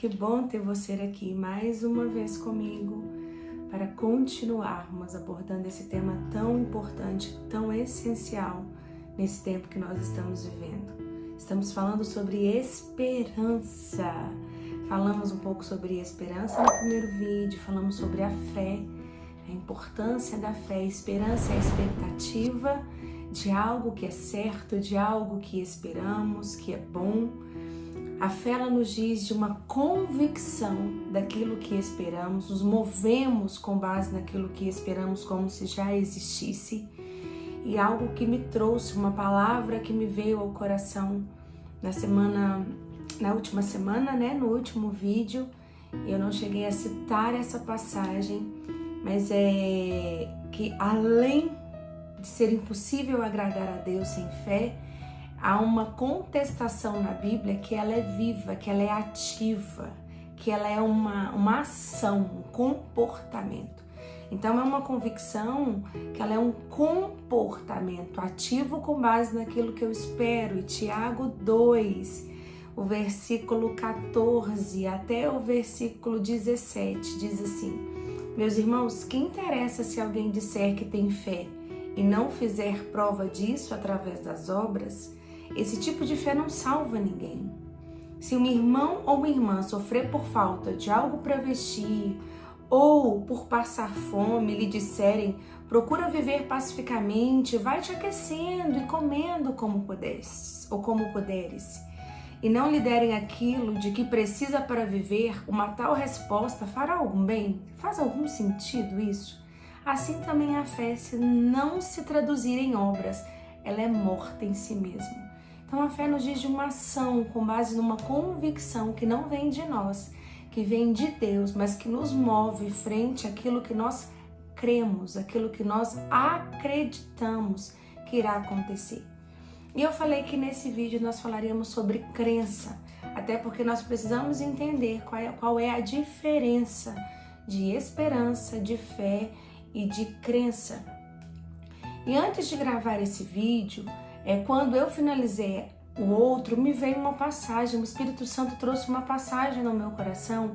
que bom ter você aqui mais uma vez comigo para continuarmos abordando esse tema tão importante, tão essencial nesse tempo que nós estamos vivendo. Estamos falando sobre esperança. Falamos um pouco sobre esperança no primeiro vídeo, falamos sobre a fé, a importância da fé. Esperança é a expectativa de algo que é certo, de algo que esperamos, que é bom. A fé, ela nos diz de uma convicção daquilo que esperamos, nos movemos com base naquilo que esperamos como se já existisse. E algo que me trouxe, uma palavra que me veio ao coração na última semana, no último vídeo, eu não cheguei a citar essa passagem, mas é que além de ser impossível agradar a Deus sem fé, há uma contestação na Bíblia que ela é viva, que ela é ativa, que ela é uma ação, um comportamento. Então é uma convicção que ela é um comportamento ativo com base naquilo que eu espero. E Tiago 2, o versículo 14 até o versículo 17 diz assim: meus irmãos, que interessa se alguém disser que tem fé e não fizer prova disso através das obras? Esse tipo de fé não salva ninguém. Se um irmão ou uma irmã sofrer por falta de algo para vestir ou por passar fome, lhe disserem: procura viver pacificamente, vai te aquecendo e comendo como puderes, e não lhe derem aquilo de que precisa para viver, uma tal resposta fará algum bem? Faz algum sentido isso? Assim também a fé, se não se traduzir em obras, ela é morta em si mesma. Então a fé nos diz de uma ação com base numa convicção que não vem de nós, que vem de Deus, mas que nos move frente àquilo que nós cremos, aquilo que nós acreditamos que irá acontecer. E eu falei que nesse vídeo nós falaríamos sobre crença, até porque nós precisamos entender qual é a diferença de esperança, de fé e de crença. E antes de gravar esse vídeo, quando eu finalizei o outro, me veio uma passagem, o Espírito Santo trouxe uma passagem no meu coração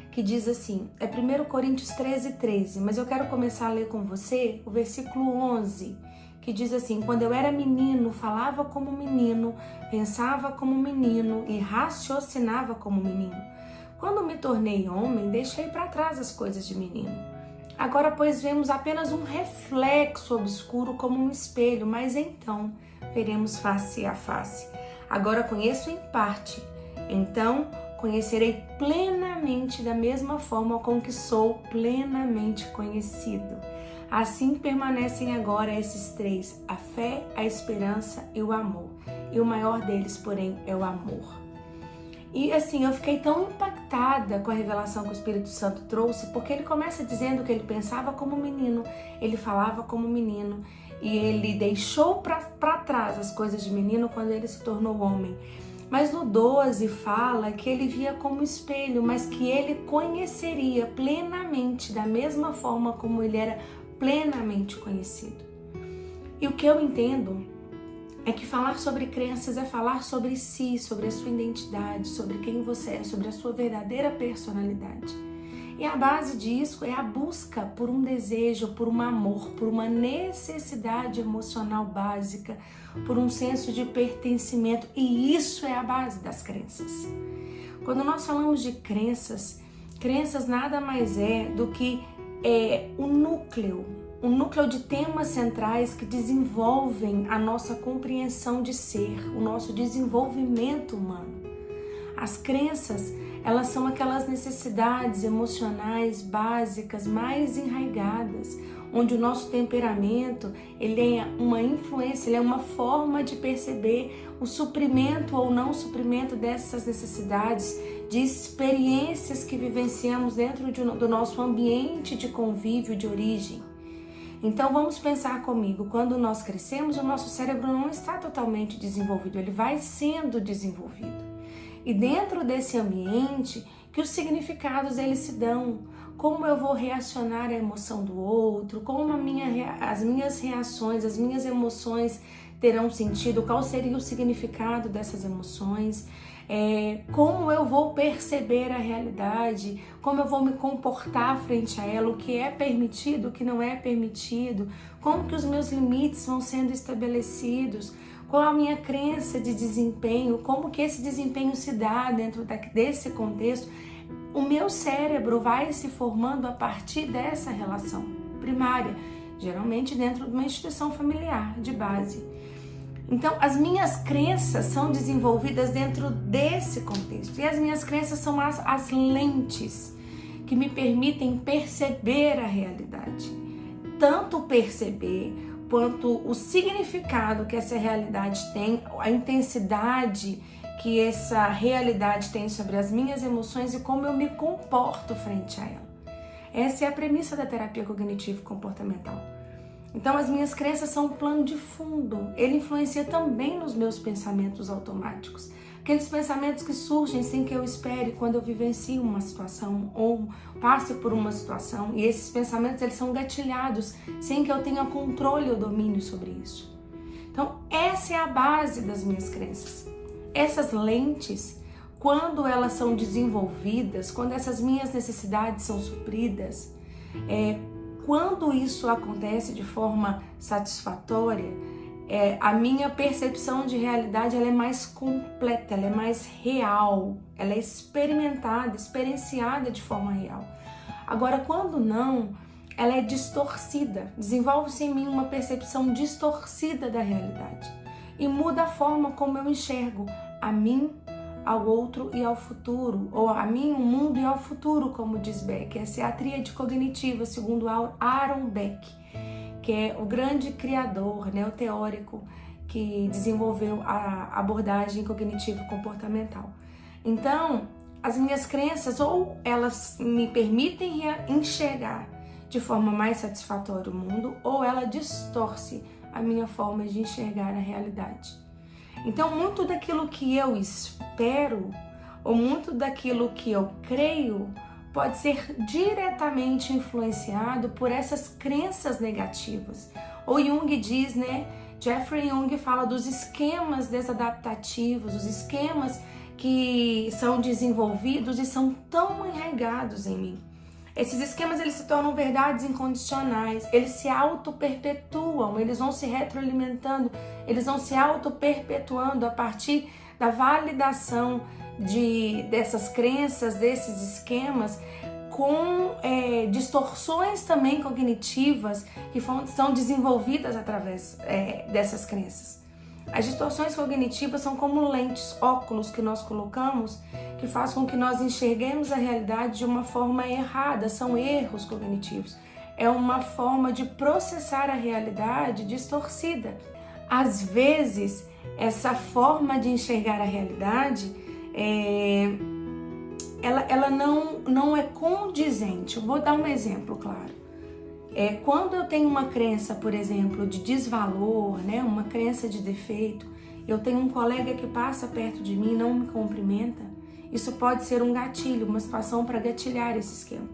que diz assim, é 1 Coríntios 13, mas eu quero começar a ler com você o versículo 11, que diz assim: quando eu era menino, falava como menino, pensava como menino e raciocinava como menino. Quando me tornei homem, deixei para trás as coisas de menino. Agora, pois, vemos apenas um reflexo obscuro como um espelho, mas então veremos face a face. Agora conheço em parte, então conhecerei plenamente da mesma forma com que sou plenamente conhecido. Assim permanecem agora esses três, a fé, a esperança e o amor. E o maior deles, porém, é o amor. E assim, eu fiquei tão impactada com a revelação que o Espírito Santo trouxe, porque ele começa dizendo que ele pensava como menino, ele falava como menino, e ele deixou para trás as coisas de menino quando ele se tornou homem. Mas no 12 fala que ele via como espelho, mas que ele conheceria plenamente, da mesma forma como ele era plenamente conhecido. E o que eu entendo é que falar sobre crenças é falar sobre si, sobre a sua identidade, sobre quem você é, sobre a sua verdadeira personalidade. E a base disso é a busca por um desejo, por um amor, por uma necessidade emocional básica, por um senso de pertencimento. E isso é a base das crenças. Quando nós falamos de crenças nada mais é do que um núcleo de temas centrais que desenvolvem a nossa compreensão de ser, o nosso desenvolvimento humano. As crenças, elas são aquelas necessidades emocionais básicas mais enraigadas, onde o nosso temperamento, ele é uma influência, ele é uma forma de perceber o suprimento ou não suprimento dessas necessidades, de experiências que vivenciamos dentro do nosso ambiente de convívio, de origem. Então vamos pensar comigo, quando nós crescemos, o nosso cérebro não está totalmente desenvolvido, ele vai sendo desenvolvido. E dentro desse ambiente, que os significados eles se dão, como eu vou reacionar à emoção do outro, como as minhas reações, as minhas emoções terão sentido, qual seria o significado dessas emoções, como eu vou perceber a realidade, como eu vou me comportar frente a ela, o que é permitido, o que não é permitido, como que os meus limites vão sendo estabelecidos, qual a minha crença de desempenho, como que esse desempenho se dá dentro desse contexto. O meu cérebro vai se formando a partir dessa relação primária, geralmente dentro de uma instituição familiar de base. Então, as minhas crenças são desenvolvidas dentro desse contexto. E as minhas crenças são as lentes que me permitem perceber a realidade. Tanto perceber quanto o significado que essa realidade tem, a intensidade que essa realidade tem sobre as minhas emoções e como eu me comporto frente a ela. Essa é a premissa da terapia cognitivo-comportamental. Então, as minhas crenças são um plano de fundo. Ele influencia também nos meus pensamentos automáticos. Aqueles pensamentos que surgem sem que eu espere quando eu vivencio uma situação ou passe por uma situação. E esses pensamentos, eles são gatilhados sem que eu tenha controle ou domínio sobre isso. Então, essa é a base das minhas crenças. Essas lentes, quando elas são desenvolvidas, quando essas minhas necessidades são supridas, quando isso acontece de forma satisfatória, a minha percepção de realidade ela é mais completa, ela é mais real, ela é experimentada, experienciada de forma real. Agora, quando não, ela é distorcida, desenvolve-se em mim uma percepção distorcida da realidade e muda a forma como eu enxergo a mim, ao outro e ao futuro, ou a mim, o mundo e ao futuro, como diz Beck. Essa é a tríade cognitiva, segundo Aaron Beck, que é o grande criador, o teórico que desenvolveu a abordagem cognitivo-comportamental. Então, as minhas crenças, ou elas me permitem enxergar de forma mais satisfatória o mundo, ou ela distorce a minha forma de enxergar a realidade. Então, muito daquilo que eu espero, ou muito daquilo que eu creio, pode ser diretamente influenciado por essas crenças negativas. O Jung diz, Jeffrey Jung fala dos esquemas desadaptativos, os esquemas que são desenvolvidos e são tão arraigados em mim. Esses esquemas, eles se tornam verdades incondicionais, eles se auto-perpetuam, eles vão se retroalimentando, eles vão se auto-perpetuando a partir da validação dessas crenças, desses esquemas, com distorções também cognitivas que são desenvolvidas através dessas crenças. As distorções cognitivas são como lentes, óculos que nós colocamos, que faz com que nós enxerguemos a realidade de uma forma errada, são erros cognitivos. É uma forma de processar a realidade distorcida. Às vezes, essa forma de enxergar a realidade, ela não é condizente. Eu vou dar um exemplo, claro. Quando eu tenho uma crença, por exemplo, de desvalor, uma crença de defeito, eu tenho um colega que passa perto de mim e não me cumprimenta, isso pode ser um gatilho, uma situação para gatilhar esse esquema.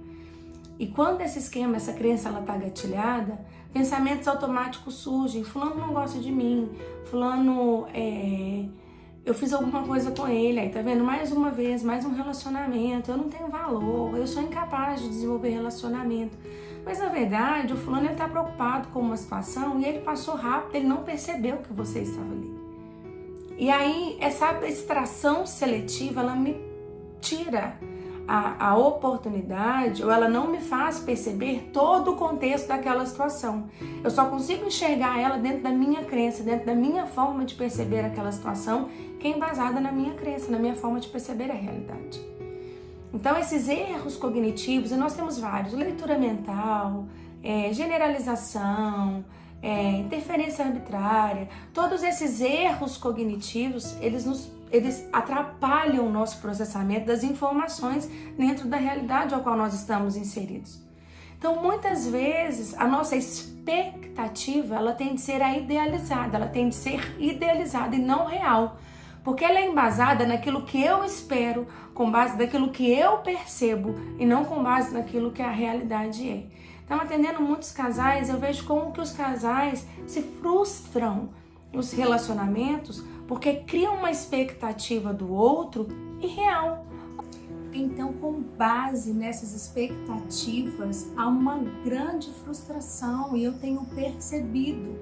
E quando esse esquema, essa crença, ela está gatilhada, pensamentos automáticos surgem. Fulano não gosta de mim, fulano, eu fiz alguma coisa com ele, aí tá vendo? Mais uma vez, mais um relacionamento, eu não tenho valor, eu sou incapaz de desenvolver relacionamento. Mas na verdade, o fulano está preocupado com uma situação e ele passou rápido, ele não percebeu que você estava ali. E aí, essa abstração seletiva, ela me tira a oportunidade, ou ela não me faz perceber todo o contexto daquela situação. Eu só consigo enxergar ela dentro da minha crença, dentro da minha forma de perceber aquela situação, que é embasada na minha crença, na minha forma de perceber a realidade. Então, esses erros cognitivos, e nós temos vários: leitura mental, generalização, interferência arbitrária, todos esses erros cognitivos, eles atrapalham o nosso processamento das informações dentro da realidade ao qual nós estamos inseridos. Então, muitas vezes, a nossa expectativa, ela tem de ser idealizada, ela tem de ser idealizada e não real, porque ela é embasada naquilo que eu espero, com base naquilo que eu percebo e não com base naquilo que a realidade é. Então, atendendo muitos casais, eu vejo como que os casais se frustram nos relacionamentos porque criam uma expectativa do outro irreal. Então, com base nessas expectativas, há uma grande frustração e eu tenho percebido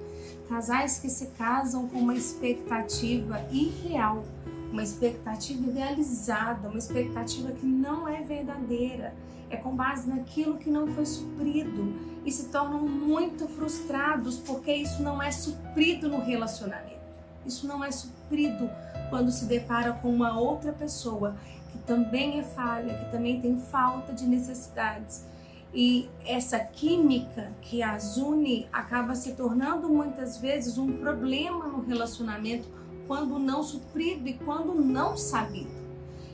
casais que se casam com uma expectativa irreal, uma expectativa idealizada, uma expectativa que não é verdadeira, é com base naquilo que não foi suprido e se tornam muito frustrados porque isso não é suprido no relacionamento. Isso não é suprido quando se depara com uma outra pessoa que também é falha, que também tem falta de necessidades. E essa química que as une acaba se tornando muitas vezes um problema no relacionamento quando não suprido e quando não sabido.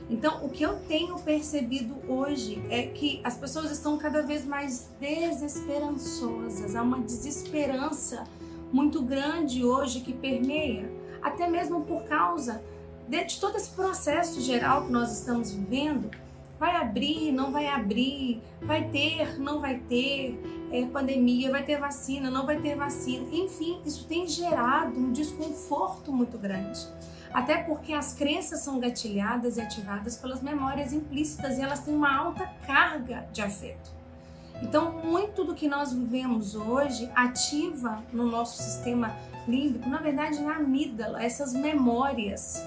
Então, o que eu tenho percebido hoje é que as pessoas estão cada vez mais desesperançosas. Há uma desesperança muito grande hoje que permeia, até mesmo por causa de todo esse processo geral que nós estamos vivendo. Vai abrir, não vai abrir, vai ter, não vai ter pandemia, vai ter vacina, não vai ter vacina. Enfim, isso tem gerado um desconforto muito grande. Até porque as crenças são gatilhadas e ativadas pelas memórias implícitas e elas têm uma alta carga de afeto. Então, muito do que nós vivemos hoje ativa no nosso sistema límbico, na verdade na amígdala, essas memórias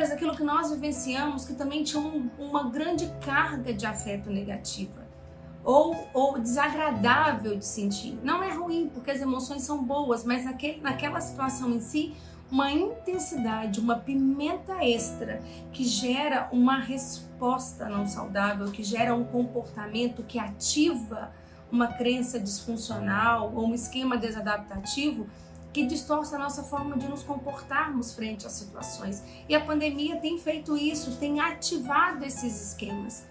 daquilo que nós vivenciamos que também tinham uma grande carga de afeto negativa ou desagradável de sentir. Não é ruim, porque as emoções são boas, mas naquela situação em si, uma intensidade, uma pimenta extra que gera uma resposta não saudável, que gera um comportamento que ativa uma crença disfuncional ou um esquema desadaptativo que distorce a nossa forma de nos comportarmos frente às situações. E a pandemia tem feito isso, tem ativado esses esquemas.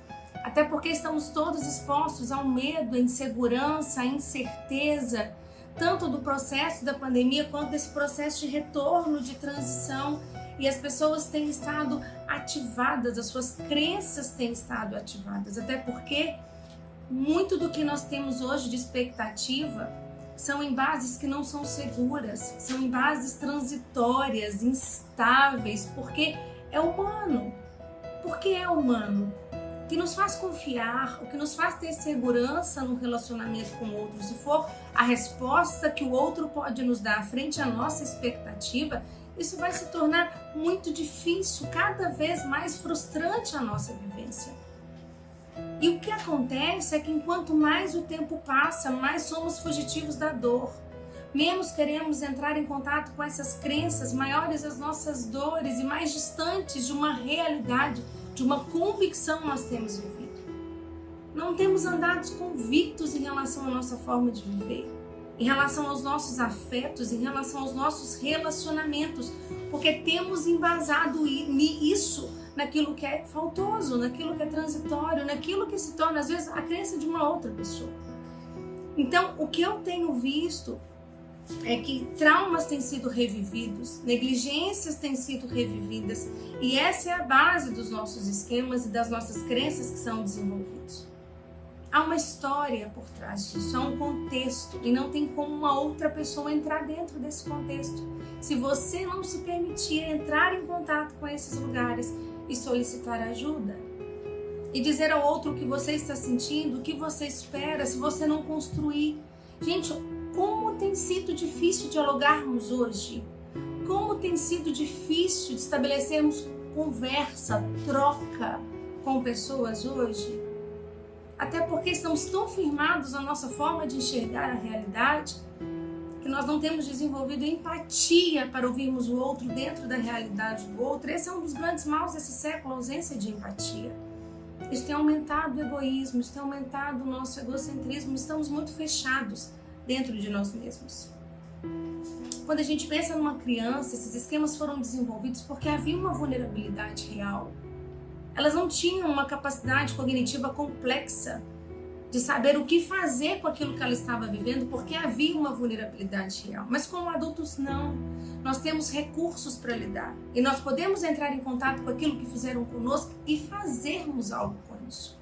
Até porque estamos todos expostos ao medo, à insegurança, à incerteza, tanto do processo da pandemia quanto desse processo de retorno, de transição. E as pessoas têm estado ativadas, as suas crenças têm estado ativadas. Até porque muito do que nós temos hoje de expectativa são em bases que não são seguras, são em bases transitórias, instáveis, porque é humano. Porque é humano. O que nos faz confiar, o que nos faz ter segurança no relacionamento com o outro, se for a resposta que o outro pode nos dar frente à nossa expectativa, isso vai se tornar muito difícil, cada vez mais frustrante a nossa vivência. E o que acontece é que enquanto mais o tempo passa, mais somos fugitivos da dor. Menos queremos entrar em contato com essas crenças, maiores as nossas dores e mais distantes de uma realidade, de uma convicção nós temos vivido. Não temos andado convictos em relação à nossa forma de viver, em relação aos nossos afetos, em relação aos nossos relacionamentos, porque temos embasado isso naquilo que é faltoso, naquilo que é transitório, naquilo que se torna, às vezes, a crença de uma outra pessoa. Então, o que eu tenho visto é que traumas têm sido revividos, negligências têm sido revividas, e essa é a base dos nossos esquemas e das nossas crenças que são desenvolvidos. Há uma história por trás disso, há um contexto, e não tem como uma outra pessoa entrar dentro desse contexto. Se você não se permitir entrar em contato com esses lugares e solicitar ajuda, e dizer ao outro o que você está sentindo, o que você espera, se você não construir. Gente, como tem sido difícil dialogarmos hoje, como tem sido difícil de estabelecermos conversa, troca com pessoas hoje, até porque estamos tão firmados na nossa forma de enxergar a realidade que nós não temos desenvolvido empatia para ouvirmos o outro dentro da realidade do outro. Esse é um dos grandes maus desse século, a ausência de empatia. Isso tem aumentado o egoísmo, isso tem aumentado o nosso egocentrismo, estamos muito fechados dentro de nós mesmos. Quando a gente pensa numa criança, esses esquemas foram desenvolvidos porque havia uma vulnerabilidade real. Elas não tinham uma capacidade cognitiva complexa de saber o que fazer com aquilo que ela estava vivendo, porque havia uma vulnerabilidade real. Mas como adultos, não. Nós temos recursos para lidar. E nós podemos entrar em contato com aquilo que fizeram conosco e fazermos algo com isso.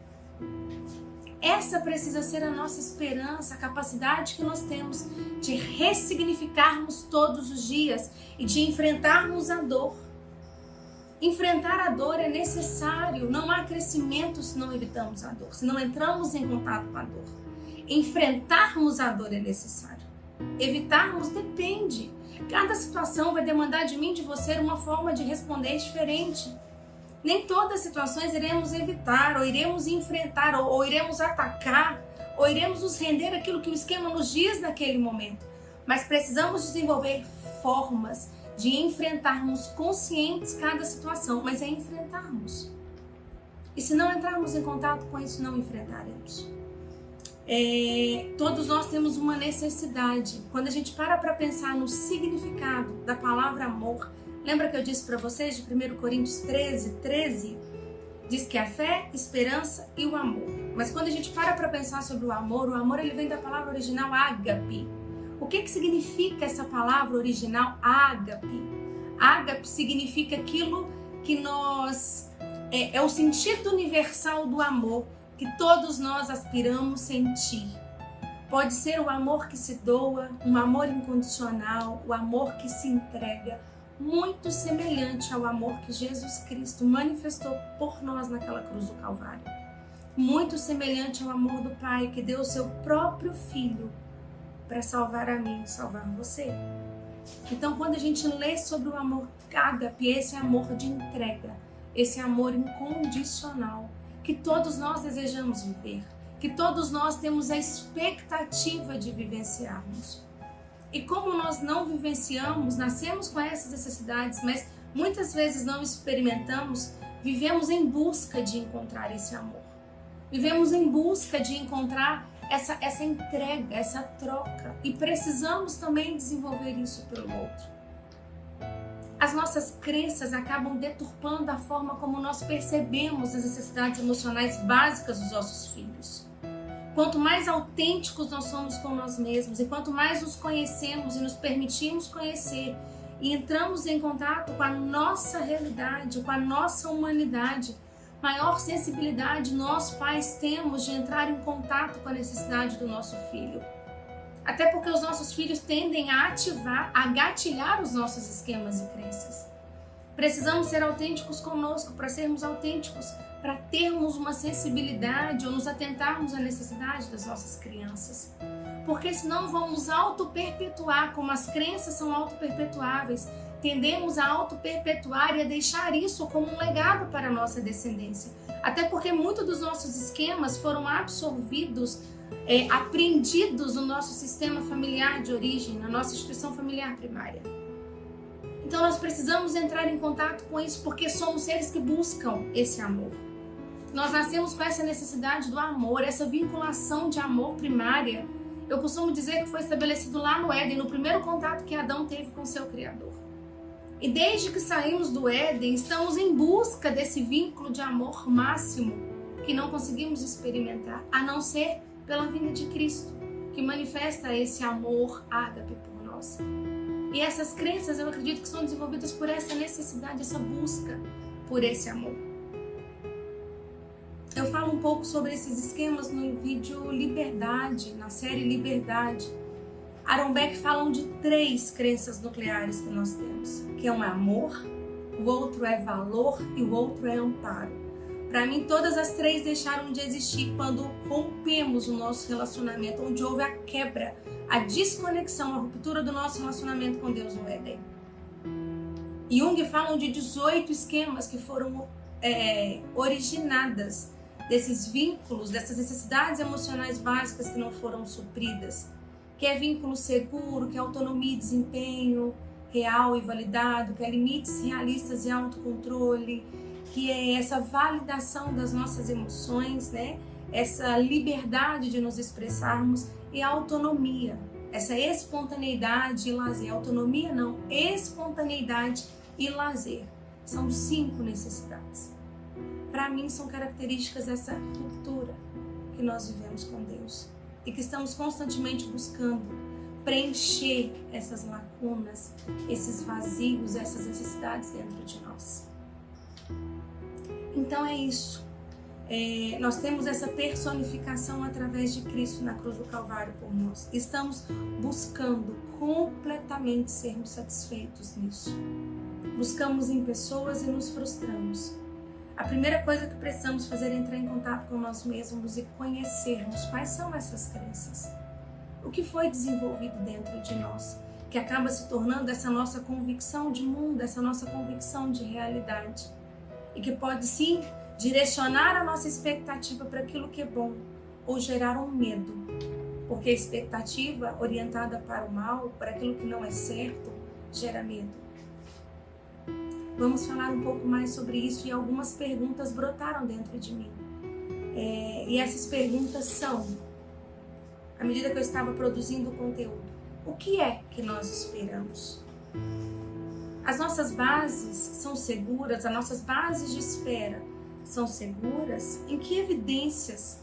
Essa precisa ser a nossa esperança, a capacidade que nós temos de ressignificarmos todos os dias e de enfrentarmos a dor. Enfrentar a dor é necessário, não há crescimento se não evitamos a dor, se não entramos em contato com a dor. Enfrentarmos a dor é necessário. Evitarmos depende. Cada situação vai demandar de mim e de você uma forma de responder diferente. Nem todas as situações iremos evitar, ou iremos enfrentar, ou iremos atacar, ou iremos nos render àquilo que o esquema nos diz naquele momento. Mas precisamos desenvolver formas de enfrentarmos conscientes cada situação, mas é enfrentarmos. E se não entrarmos em contato com isso, não enfrentaremos. Todos nós temos uma necessidade. Quando a gente para pensar no significado da palavra amor, lembra que eu disse para vocês de 1 Coríntios 13, diz que a fé, esperança e o amor. Mas quando a gente para pensar sobre o amor ele vem da palavra original ágape. O que significa essa palavra original ágape? Ágape significa aquilo que nós... é o sentido universal do amor que todos nós aspiramos sentir. Pode ser o amor que se doa, um amor incondicional, o amor que se entrega, muito semelhante ao amor que Jesus Cristo manifestou por nós naquela cruz do Calvário. Muito semelhante ao amor do Pai que deu o seu próprio Filho para salvar a mim e salvar você. Então, quando a gente lê sobre o amor ágape, esse amor de entrega, esse amor incondicional, que todos nós desejamos viver, que todos nós temos a expectativa de vivenciarmos. E como nós não vivenciamos, nascemos com essas necessidades, mas muitas vezes não experimentamos, vivemos em busca de encontrar esse amor. Vivemos em busca de encontrar essa entrega, essa troca. E precisamos também desenvolver isso pelo outro. As nossas crenças acabam deturpando a forma como nós percebemos as necessidades emocionais básicas dos nossos filhos. Quanto mais autênticos nós somos com nós mesmos e quanto mais nos conhecemos e nos permitimos conhecer e entramos em contato com a nossa realidade, com a nossa humanidade, maior sensibilidade nós pais temos de entrar em contato com a necessidade do nosso filho. Até porque os nossos filhos tendem a ativar, a gatilhar os nossos esquemas e crenças. Precisamos ser autênticos conosco para sermos autênticos, para termos uma sensibilidade ou nos atentarmos à necessidade das nossas crianças. Porque senão vamos auto-perpetuar, como as crenças são auto-perpetuáveis, tendemos a auto-perpetuar e a deixar isso como um legado para a nossa descendência. Até porque muitos dos nossos esquemas foram absorvidos, aprendidos no nosso sistema familiar de origem, na nossa instituição familiar primária. Então nós precisamos entrar em contato com isso porque somos seres que buscam esse amor. Nós nascemos com essa necessidade do amor, essa vinculação de amor primária. Eu costumo dizer que foi estabelecido lá no Éden, no primeiro contato que Adão teve com seu Criador. E desde que saímos do Éden, estamos em busca desse vínculo de amor máximo que não conseguimos experimentar, a não ser pela vinda de Cristo, que manifesta esse amor ágape por nós. E essas crenças, eu acredito que são desenvolvidas por essa necessidade, essa busca por esse amor. Eu falo um pouco sobre esses esquemas no vídeo Liberdade, na série Liberdade. Aaron Beck falam de 3 crenças nucleares que nós temos, que é um amor, o outro é valor e o outro é amparo. Para mim, todas as 3 deixaram de existir quando rompemos o nosso relacionamento, onde houve a quebra, a desconexão, a ruptura do nosso relacionamento com Deus no Éden. Jung falam de 18 esquemas que foram originadas desses vínculos, dessas necessidades emocionais básicas que não foram supridas, que é vínculo seguro, que é autonomia e desempenho real e validado, que é limites realistas e autocontrole, que é essa validação das nossas emoções, né? Essa liberdade de nos expressarmos e a autonomia, essa espontaneidade e lazer. Autonomia não, espontaneidade e lazer. São 5 necessidades. Para mim, são características dessa ruptura que nós vivemos com Deus e que estamos constantemente buscando preencher essas lacunas, esses vazios, essas necessidades dentro de nós. Então é isso. nós temos essa personificação através de Cristo na cruz do Calvário por nós. Estamos buscando completamente sermos satisfeitos nisso. Buscamos em pessoas e nos frustramos. A primeira coisa que precisamos fazer é entrar em contato com nós mesmos e conhecermos quais são essas crenças. O que foi desenvolvido dentro de nós, que acaba se tornando essa nossa convicção de mundo, essa nossa convicção de realidade. E que pode sim direcionar a nossa expectativa para aquilo que é bom ou gerar um medo. Porque a expectativa orientada para o mal, para aquilo que não é certo, gera medo. Vamos falar um pouco mais sobre isso e algumas perguntas brotaram dentro de mim. E essas perguntas são, à medida que eu estava produzindo o conteúdo, o que é que nós esperamos? As nossas bases são seguras, as nossas bases de espera são seguras? Em que evidências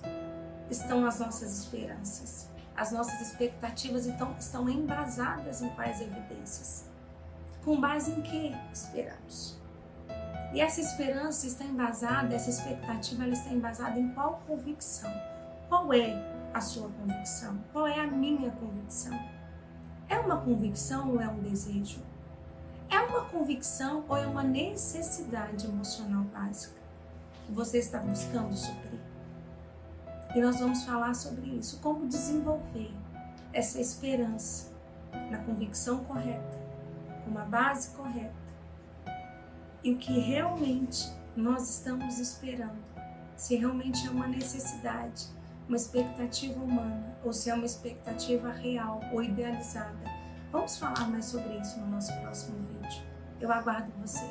estão as nossas esperanças? As nossas expectativas então estão embasadas em quais evidências? Com base em que esperamos? E essa esperança está embasada, essa expectativa ela está embasada em qual convicção? Qual é a sua convicção? Qual é a minha convicção? É uma convicção ou é um desejo? É uma convicção ou é uma necessidade emocional básica que você está buscando suprir? E nós vamos falar sobre isso, como desenvolver essa esperança na convicção correta, com uma base correta, e o que realmente nós estamos esperando, se realmente é uma necessidade, uma expectativa humana, ou se é uma expectativa real ou idealizada. Vamos falar mais sobre isso no nosso próximo vídeo. Eu aguardo você.